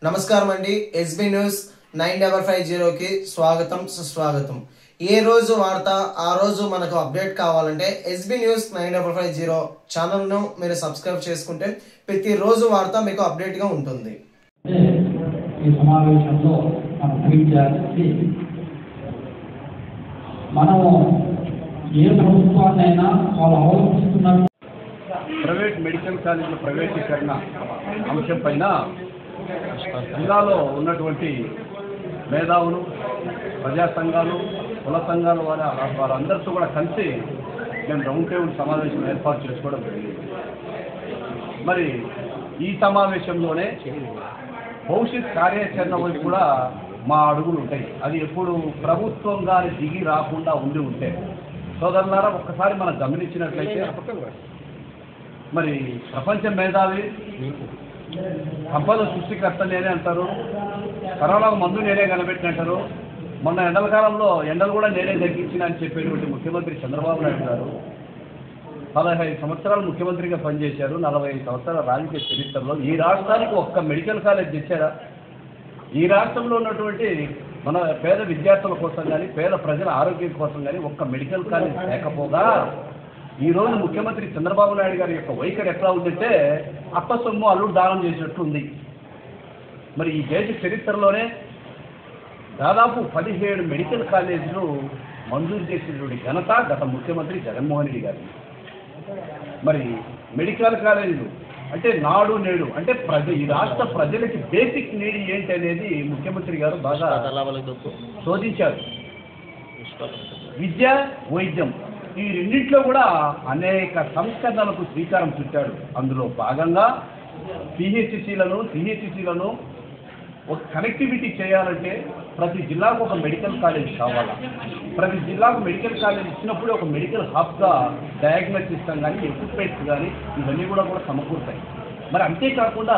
నమస్కారం అండి. SB news 9550కి స్వాగతం సుస్వాగతం. ఏ రోజు వార్త ఆ రోజు మనకు అప్డేట్ కావాలంటే ఎస్బీ న్యూస్ 9550 ఛానల్ను మీరు సబ్స్క్రైబ్ చేసుకుంటే ప్రతిరోజు వార్త మీకు అప్డేట్గా ఉంటుంది. ఈ సమావేశంలో మనం ముగించాలి. మనము ఏ ప్రభుత్వాన్నైనా వాళ్ళు అవలంబిస్తున్నారు. ప్రైవేట్ మెడికల్ కాలేజీల ప్రైవేటీకరణ అంశం పైన జిల్లాలో ఉన్నటువంటి మేధావులు, ప్రజా సంఘాలు, కుల సంఘాల వారందరితో కూడా కలిసి మేము రౌండ్ టేబుల్ సమావేశం ఏర్పాటు చేసుకోవడం జరిగింది. మరి ఈ సమావేశంలోనే భవిష్యత్ కార్యాచరణ వైపు కూడా మా అడుగులు ఉంటాయి. అది ఎప్పుడు ప్రభుత్వం గారి దిగి రాకుండా ఉంటే సోదరులారా ఒక్కసారి మనం గమనించినట్లయితే మరి ప్రపంచ మేధావి సంపద సృష్టికర్త నేనే అంటారు, కరోనాకు మందు నేనే కనిపెట్టినంటారు, మొన్న ఎండల కాలంలో ఎండలు కూడా నేనే తగ్గించిన అని చెప్పేటువంటి ముఖ్యమంత్రి చంద్రబాబు నాయుడు గారు 15 సంవత్సరాలు ముఖ్యమంత్రిగా పనిచేశారు. 45 సంవత్సరాల రాజకీయ చరిత్రలో ఈ రాష్ట్రానికి ఒక్క మెడికల్ కాలేజ్ తెచ్చారా? ఈ రాష్ట్రంలో ఉన్నటువంటి మన పేద విద్యార్థుల కోసం కానీ పేద ప్రజల ఆరోగ్యం కోసం కానీ ఒక్క మెడికల్ కాలేజ్ లేకపోగా ఈరోజు ముఖ్యమంత్రి చంద్రబాబు నాయుడు గారి యొక్క వైఖరి ఎట్లా ఉందంటే అప్ప సొమ్ము అల్లుడు దానం చేసినట్లుంది. మరి ఈ దేశ చరిత్రలోనే దాదాపు 17 మెడికల్ కాలేజీలు మంజూరు చేసినటువంటి ఘనత గత ముఖ్యమంత్రి జగన్మోహన్ రెడ్డి గారు. మరి మెడికల్ కాలేజీలు అంటే నాడు నేడు అంటే ఈ రాష్ట్ర ప్రజలకి బేసిక్ నీడ్ ఏంటి అనేది ముఖ్యమంత్రి గారు బాగా శోధించారు. విద్య, వైద్యం ఈ రెండింటిలో కూడా అనేక సంస్కరణలకు శ్రీకారం చుట్టాడు. అందులో భాగంగా సిహెచ్సిలను ఒక కనెక్టివిటీ చేయాలంటే ప్రతి జిల్లాకు ఒక మెడికల్ కాలేజ్ కావాలా, ప్రతి జిల్లాకు మెడికల్ కాలేజ్ ఇచ్చినప్పుడు ఒక మెడికల్ హబ్గా డయాగ్నోస్ సిస్టమ్ కానీ ఎక్విప్మెంట్స్ కానీ ఇవన్నీ కూడా సమకూరుతాయి. మరి అంతేకాకుండా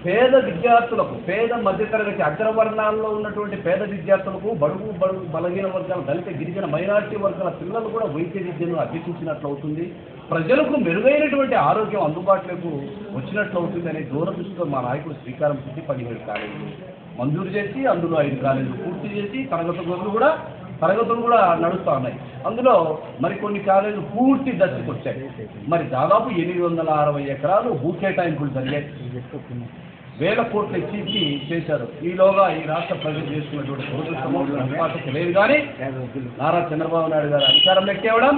పేద విద్యార్థులకు, పేద మధ్యతరగతి అగ్రవర్ణాల్లో ఉన్నటువంటి పేద విద్యార్థులకు, బడుగు బలహీన వర్గాల, దళిత గిరిజన మైనారిటీ వర్గాల పిల్లలు కూడా వైద్య విద్యను అభ్యసించినట్లు అవుతుంది, ప్రజలకు మెరుగైనటువంటి ఆరోగ్యం అందుబాటులోకి వచ్చినట్లు అవుతుంది అనే దూరదృష్టితో మా నాయకుడు శ్రీకారం చుట్టి 17 కాలేజీలు మంజూరు చేసి అందులో 5 కాలేజీలు పూర్తి చేసి తరగతులు కూడా నడుస్తూ ఉన్నాయి. అందులో మరికొన్ని కాలేజీలు పూర్తి దశకు వచ్చాయి. మరి దాదాపు 860 ఎకరాలు భూ కేటాయింపులు జరిగాయి. 1000 కోట్లు ఇచ్చి చేశారు. ఈలోగా ఈ రాష్ట్ర ప్రజలు చేసుకున్నటువంటి దురదృష్టం లేదు. కానీ నారా చంద్రబాబు నాయుడు గారు అధికారంలోకి తేవడం,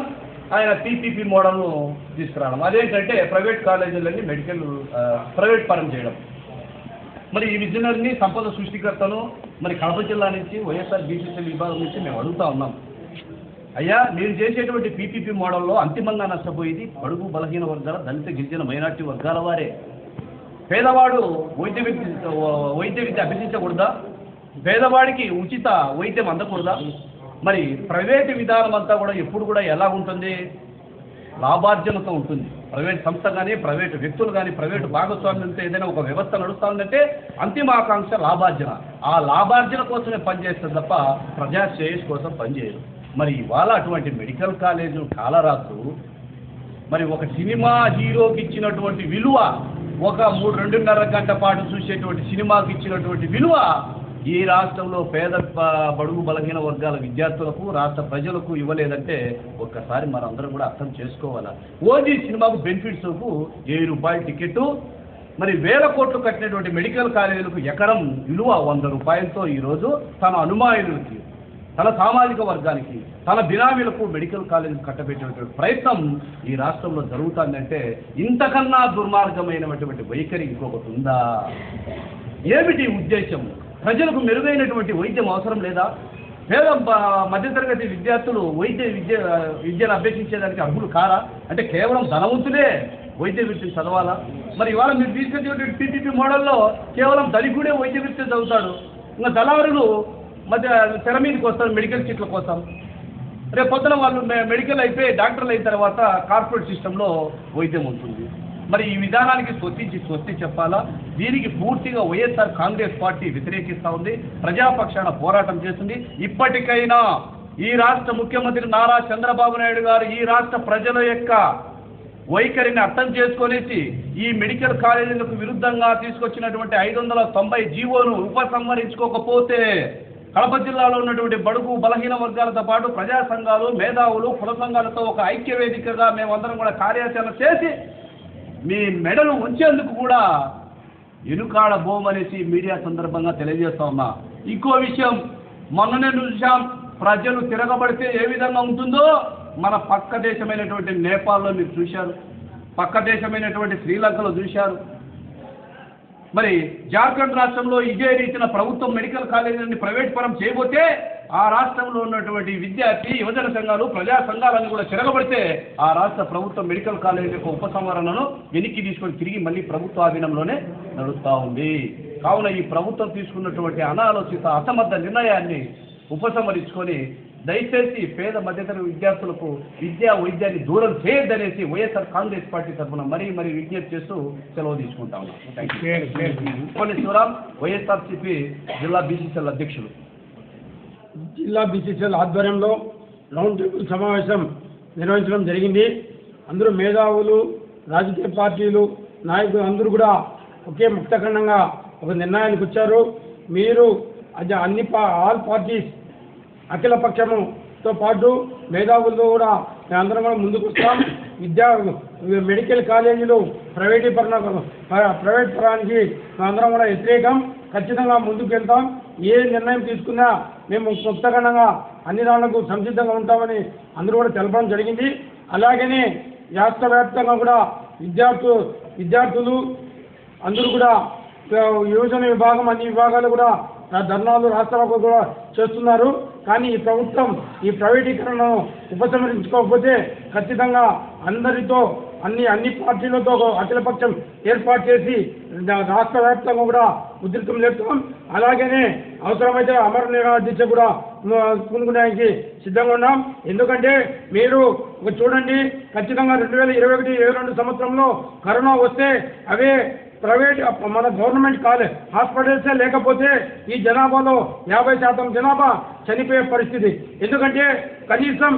ఆయన పీపీపీ మోడల్ను తీసుకురావడం, అదేంటంటే ప్రైవేట్ కాలేజీలన్నీ ప్రైవేట్ పరం చేయడం. మరి ఈ విజనరీని సంపద సృష్టికర్తను మరి కడప జిల్లా నుంచి వైఎస్ఆర్ బీసీసీ విభాగం నుంచి మేము అడుగుతా ఉన్నాం. అయ్యా, మీరు చేసేటువంటి పీపీపీ మోడల్లో అంతిమంగా నష్టపోయేది బడుగు బలహీన వర్గాల, దళిత గిరిజన మైనార్టీ వర్గాల వారే. పేదవాడు వైద్య విద్య అభ్యసించకూడదా? పేదవాడికి ఉచిత వైద్యం అందకూడదా? మరి ప్రైవేటు విధానం అంతా కూడా ఎప్పుడు కూడా ఎలా ఉంటుంది? లాభార్జనతో ఉంటుంది. ప్రైవేట్ సంస్థ కానీ, ప్రైవేటు వ్యక్తులు కానీ, ప్రైవేటు భాగస్వామ్యంతో ఏదైనా ఒక వ్యవస్థ నడుస్తుందంటే అంతిమ ఆకాంక్ష లాభార్జన. ఆ లాభార్జన కోసమే పనిచేస్తుంది తప్ప ప్రజా శ్రేయస్ కోసం పనిచేయరు. మరి ఇవాళ అటువంటి మెడికల్ కాలేజీలు కాలరాదు. మరి ఒక సినిమా హీరోకి ఇచ్చినటువంటి విలువ, ఒక 2.5 గంట పాటు చూసేటువంటి సినిమాకి ఇచ్చినటువంటి విలువ ఈ రాష్ట్రంలో పేద బడుగు బలహీన వర్గాల విద్యార్థులకు, రాష్ట్ర ప్రజలకు ఇవ్వలేదంటే ఒక్కసారి మనందరం కూడా అర్థం చేసుకోవాలా. ఓజీ సినిమాకు బెనిఫిట్స్కు 7 రూపాయల టికెట్, మరి 1000 కోట్లు కట్టినటువంటి మెడికల్ కాలేజీలకు ఎకరం విలువ 100 రూపాయలతో ఈరోజు తన అనుమాయులకి, తన సామాజిక వర్గానికి, తన బినామీలకు మెడికల్ కాలేజీలు కట్టబెట్టేటువంటి ప్రయత్నం ఈ రాష్ట్రంలో జరుగుతుందంటే ఇంతకన్నా దుర్మార్గమైనటువంటి వైఖరి ఇంకొకటి ఉందా? ఏమిటి ఉద్దేశం? ప్రజలకు మెరుగైనటువంటి వైద్యం అవసరం లేదా? పేద మధ్యతరగతి విద్యార్థులు విద్యను అభ్యసించేదానికి అర్హులు కారా? అంటే కేవలం ధనవంతులే వైద్య విద్యను చదవాలా? మరి ఇవాళ మీరు తీసుకొచ్చేటువంటి పీపీపీ మోడల్లో కేవలం ధనికుడే వైద్య విద్య చదువుతాడు, ఇంకా దళారులు తెర మీదకి వస్తారు మెడికల్ సీట్ల కోసం. రేపు పొద్దున వాళ్ళు మెడికల్ అయిపోయి డాక్టర్లు అయిన తర్వాత కార్పొరేట్ సిస్టంలో వైద్యం ఉంటుంది. మరి ఈ విధానానికి స్వస్తి చెప్పాలా? దీనికి పూర్తిగా వైఎస్ఆర్ కాంగ్రెస్ పార్టీ వ్యతిరేకిస్తూ ఉంది, ప్రజాపక్షాన పోరాటం చేస్తుంది. ఇప్పటికైనా ఈ రాష్ట్ర ముఖ్యమంత్రి నారా చంద్రబాబు నాయుడు గారు ఈ రాష్ట్ర ప్రజల యొక్క వైఖరిని అర్థం చేసుకొనేసి ఈ మెడికల్ కాలేజీలకు విరుద్ధంగా తీసుకొచ్చినటువంటి 590 జీవోను ఉపసంహరించుకోకపోతే కడప జిల్లాలో ఉన్నటువంటి బడుగు బలహీన వర్గాలతో పాటు ప్రజా సంఘాలు, మేధావులు, కుల సంఘాలతో ఒక ఐక్య వేదికగా మేమందరం కూడా కార్యాచరణ చేసి మీ మెడలు ఉంచేందుకు కూడా ఎనుకాడ బోమనేసి మీడియా సందర్భంగా తెలియజేస్తా ఉన్నా. ఇంకో విషయం, మొన్ననే చూసాం, ప్రజలు తిరగబడితే ఏ విధంగా ఉంటుందో మన పక్క దేశమైనటువంటి నేపాల్లో మీరు చూశారు, పక్క దేశమైనటువంటి శ్రీలంకలో చూశారు. మరి జార్ఖండ్ రాష్ట్రంలో ఇదే రీతిన ప్రభుత్వం మెడికల్ కాలేజీని ప్రైవేట్ పరం చేయబోతే ఆ రాష్ట్రంలో ఉన్నటువంటి విద్యార్థి, యువజన సంఘాలు, ప్రజా సంఘాలను కూడా తిరగబడితే ఆ రాష్ట్ర ప్రభుత్వం మెడికల్ కాలేజీ యొక్క ఉపసంహరణను వెనక్కి తీసుకొని తిరిగి మళ్ళీ ప్రభుత్వ ఆధీనంలోనే నడుస్తూ ఉంది. కావున ఈ ప్రభుత్వం తీసుకున్నటువంటి అనాలోచిత అసమర్థ నిర్ణయాన్ని ఉపసంహరించుకొని దయచేసి పేద మధ్యతరగతి విద్యార్థులకు విద్యా వైద్యాన్ని దూరం చేయొద్దనేసి వైఎస్ఆర్ కాంగ్రెస్ పార్టీ తరఫున మరీ విజ్ఞప్తి చేస్తూ సెలవు తీసుకుంటా ఉన్నాం. శివరాం, వైఎస్ఆర్సీపీ జిల్లా బీసీసీఎల్ అధ్యక్షులు. జిల్లా బీసీసీఎల్ ఆధ్వర్యంలో రౌండ్ టేబుల్ సమావేశం నిర్వహించడం జరిగింది. అందరూ మేధావులు, రాజకీయ పార్టీలు, నాయకులు అందరూ కూడా ఒకే ముక్తఖండంగా ఒక నిర్ణయానికి వచ్చారు. మీరు ఆల్ పార్టీస్ అఖిల పక్షముతో పాటు మేధావులతో కూడా మేమందరం కూడా ముందుకు వస్తాం. మెడికల్ కాలేజీలు ప్రైవేట్ పరానికి మేమందరం కూడా వ్యతిరేకం. ఖచ్చితంగా ముందుకు వెళ్తాం. ఏ నిర్ణయం తీసుకున్నా మేము ముక్తఖండంగా అన్ని దాడులకు సంసిద్ధంగా ఉంటామని అందరూ కూడా తెలపడం జరిగింది. అలాగనే రాష్ట్ర వ్యాప్తంగా కూడా విద్యార్థులు అందరూ కూడా యువజన విభాగం అన్ని విభాగాలు కూడా ధర్నాలు, రాష్ట్రాలకు కూడా చేస్తున్నారు. కానీ ఈ ప్రభుత్వం ఈ ప్రైవేటీకరణను ఉపసంహరించుకోకపోతే ఖచ్చితంగా అందరితో అన్ని పార్టీలతో అఖిలపక్షం ఏర్పాటు చేసి రాష్ట్ర వ్యాప్తంగా కూడా ఉధృతం చేస్తాం. అలాగనే అవసరమైతే అమర నిరాహార దీక్ష కూడా పూనుకోవడానికి సిద్ధంగా ఉన్నాం. ఎందుకంటే మీరు చూడండి, ఖచ్చితంగా 2021-22 సంవత్సరంలో కరోనా వస్తే అవే ప్రైవేట్ మన గవర్నమెంట్ హాస్పిటల్సే లేకపోతే ఈ జనాభాలో 50% జనాభా చనిపోయే పరిస్థితి. ఎందుకంటే కనీసం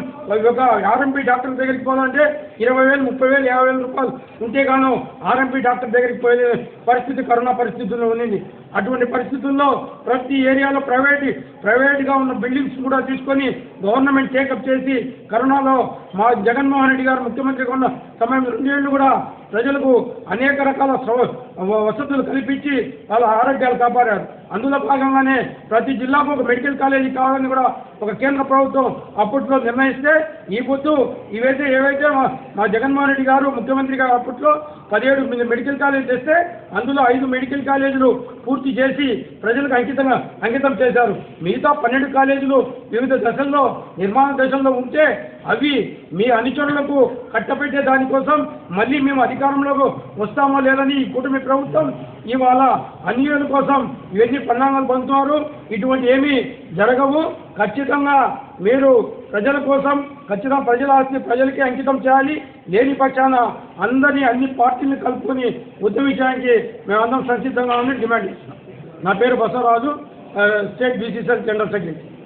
ఒక ఆర్ఎంపీ డాక్టర్ దగ్గరికి పోవాలంటే 20,000, 30,000, 50,000 రూపాయలు ఉంటే గాను ఆర్ఎంపీ డాక్టర్ దగ్గరికి పోయే పరిస్థితి కరోనా పరిస్థితుల్లో ఉన్నింది. అటువంటి పరిస్థితుల్లో ప్రతి ఏరియాలో ప్రైవేట్గా ఉన్న బిల్డింగ్స్ కూడా తీసుకొని గవర్నమెంట్ టేకప్ చేసి కరోనాలో మా జగన్మోహన్ రెడ్డి గారు ముఖ్యమంత్రిగా ఉన్న సమయం 2 ఏళ్ళు కూడా ప్రజలకు అనేక రకాల వసతులు కల్పించి వాళ్ళ ఆరోగ్యాలు కాపాడారు. అందులో భాగంగానే ప్రతి జిల్లాకు ఒక మెడికల్ కాలేజీ కావాలని కూడా ఒక కేంద్ర ప్రభుత్వం అప్పట్లో నిర్ణయిస్తే ఈ పొద్దు ఏవైతే మా జగన్మోహన్ రెడ్డి గారు ముఖ్యమంత్రి గారు అప్పట్లో 17 మెడికల్ కాలేజీలు తెస్తే అందులో 5 మెడికల్ కాలేజీలు పూర్తి చేసి ప్రజలకు అంకితం చేశారు. మిగతా 12 కాలేజీలు వివిధ దశల్లో నిర్మాణ దశల్లో ఉంటే అవి మీ అనుచరులకు కట్టపెట్టే దానికోసం మళ్ళీ మేము అధికారంలోకి వస్తామో లేదని ఈ కూటమి ప్రభుత్వం ఇవాళ అన్యుల కోసం ఇవన్నీ పరిణామాలు పొందుతున్నారు. ఇటువంటి ఏమీ జరగవు. ఖచ్చితంగా మీరు ప్రజల కోసం ఖచ్చితంగా ప్రజల ఆస్తి ప్రజలకే అంకితం చేయాలి. లేని పక్షాన అన్ని పార్టీలను కలుపుకొని ఉద్యమించడానికి మేమందరం సంసిద్ధంగా ఉండి డిమాండ్ చేస్తున్నాం. నా పేరు Basavaraju, state BCCL general secretary.